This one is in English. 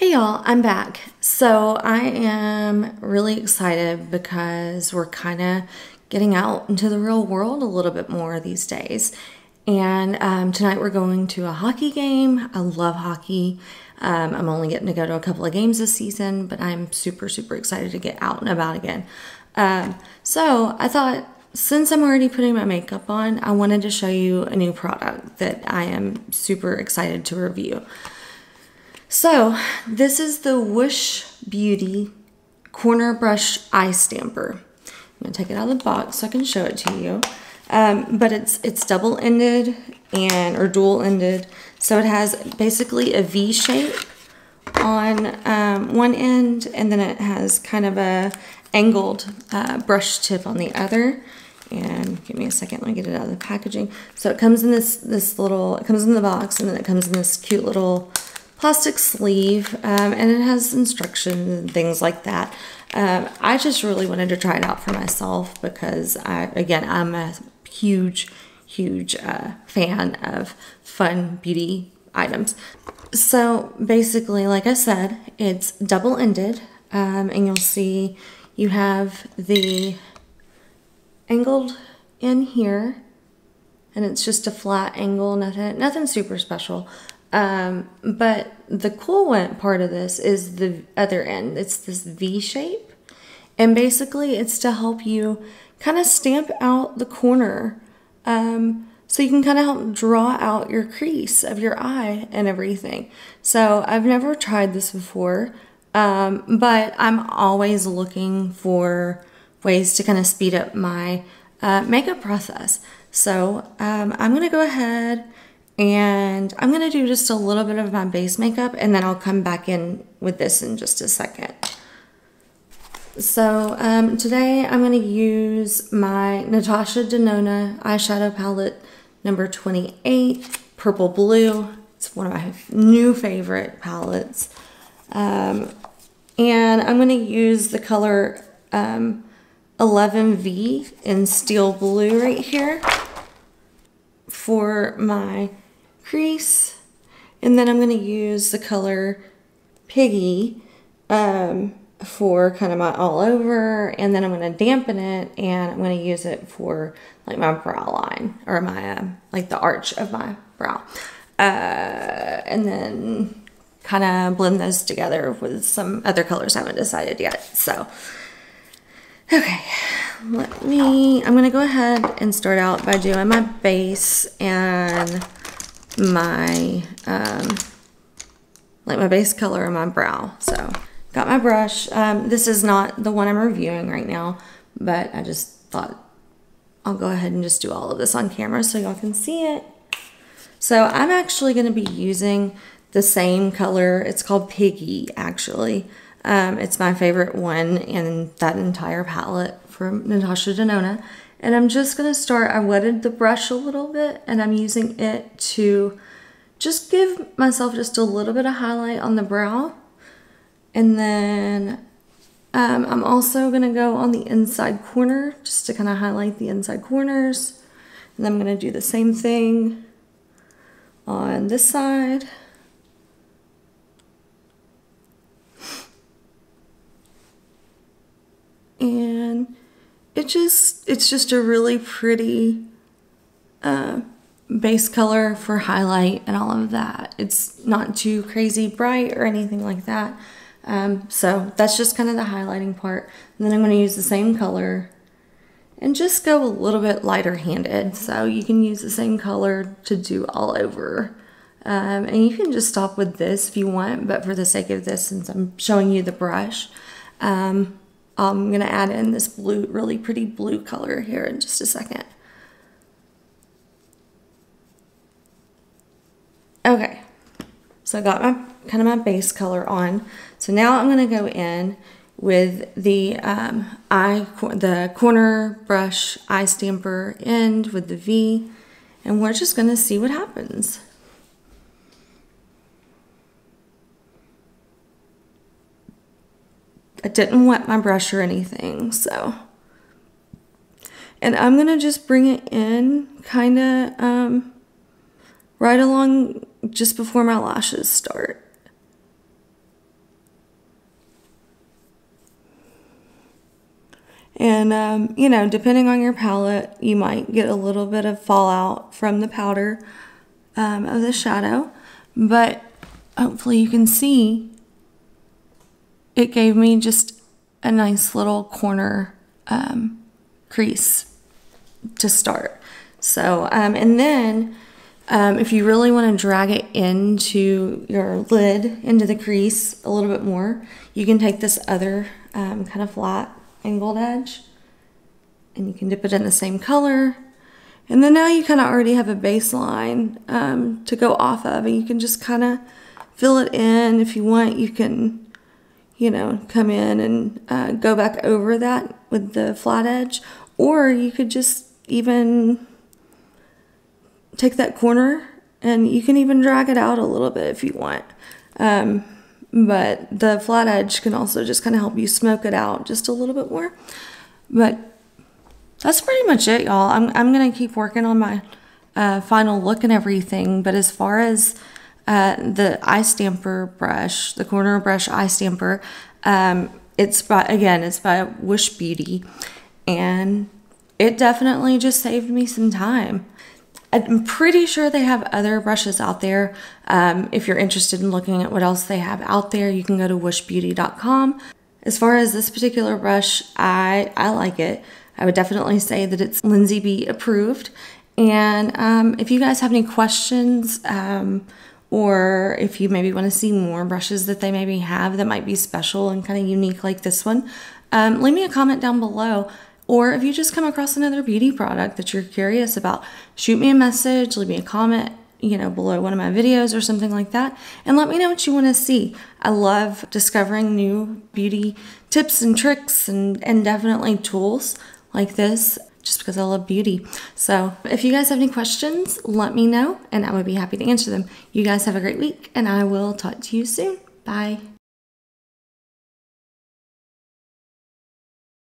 Hey y'all, I'm back. So I am really excited because we're kind of getting out into the real world a little bit more these days. And tonight we're going to a hockey game. I love hockey. I'm only getting to go to a couple of games this season, but I'm super excited to get out and about again. So I thought, since I'm already putting my makeup on, I wanted to show you a new product that I am super excited to review. So this is the Woosh Beauty Corner Brush Eye Stamper. I'm gonna take it out of the box so I can show it to you. But it's double-ended or dual-ended. So it has basically a V shape on one end, and then it has kind of a angled brush tip on the other. And give me a second, let me get it out of the packaging. So it comes in this little, it comes in the box, and then it comes in this cute little plastic sleeve, and it has instructions and things like that. I just really wanted to try it out for myself because I'm a huge fan of fun beauty items. So basically, like I said, it's double-ended, and you'll see you have the angled in here, and it's just a flat angle, nothing super special. But the cool part of this is the other end. It's this V shape, and basically it's to help you kind of stamp out the corner, so you can kind of help draw out your crease of your eye and everything. So I've never tried this before, but I'm always looking for ways to kind of speed up my makeup process. So I'm going to go ahead and I'm going to do just a little bit of my base makeup, and then I'll come back in with this in just a second. So today I'm going to use my Natasha Denona eyeshadow palette number 28, Purple Blue. It's one of my new favorite palettes. And I'm going to use the color 11V in Steel Blue right here for my crease, and then I'm going to use the color Piggy for kind of my all over, and then I'm going to dampen it, and I'm going to use it for like my brow line, or my like the arch of my brow, and then kind of blend those together with some other colors I haven't decided yet. So okay, I'm going to go ahead and start out by doing my base and my, like my base color on my brow. So got my brush. This is not the one I'm reviewing right now, but I just thought I'll go ahead and just do all of this on camera so y'all can see it. So I'm actually going to be using the same color. It's called Piggy, actually. It's my favorite one in that entire palette from Natasha Denona. And I'm just going to start, I wetted the brush a little bit, and I'm using it to just give myself just a little bit of highlight on the brow. And then I'm also going to go on the inside corner just to kind of highlight the inside corners. And then I'm going to do the same thing on this side. And it's just a really pretty base color for highlight and all of that. It's not too crazy bright or anything like that. So that's just kind of the highlighting part. And then I'm going to use the same color and just go a little bit lighter handed. So you can use the same color to do all over. And you can just stop with this if you want, but for the sake of this, since I'm showing you the brush, I'm going to add in this blue, really pretty blue color here in just a second. Okay, so I got my kind of my base color on. So now I'm going to go in with the the corner brush eye stamper end with the V, and we're just going to see what happens. I didn't wet my brush or anything, so. And I'm going to just bring it in kind of right along just before my lashes start. And, you know, depending on your palette, you might get a little bit of fallout from the powder of the shadow. But hopefully you can see it gave me just a nice little corner crease to start. So, and then if you really want to drag it into your lid, into the crease a little bit more, you can take this other kind of flat angled edge and you can dip it in the same color. And then now you kind of already have a baseline to go off of, and you can just kind of fill it in. If you want, you can, you know, come in and go back over that with the flat edge, or you could just even take that corner and you can even drag it out a little bit if you want. But the flat edge can also just kind of help you smoke it out just a little bit more. But that's pretty much it, y'all. I'm going to keep working on my final look and everything. But as far as the eye stamper brush, the corner brush eye stamper, it's by Woosh Beauty. And it definitely just saved me some time. I'm pretty sure they have other brushes out there. If you're interested in looking at what else they have out there, you can go to wooshbeauty.com. As far as this particular brush, I like it. I would definitely say that it's LindseyB approved. And if you guys have any questions, or if you maybe want to see more brushes that they maybe have that might be special and kind of unique like this one, leave me a comment down below. Or if you just come across another beauty product that you're curious about, shoot me a message, leave me a comment, you know, below one of my videos or something like that, and let me know what you want to see. I love discovering new beauty tips and tricks and definitely tools like this, just because I love beauty. So if you guys have any questions, let me know and I would be happy to answer them. You guys have a great week and I will talk to you soon. Bye.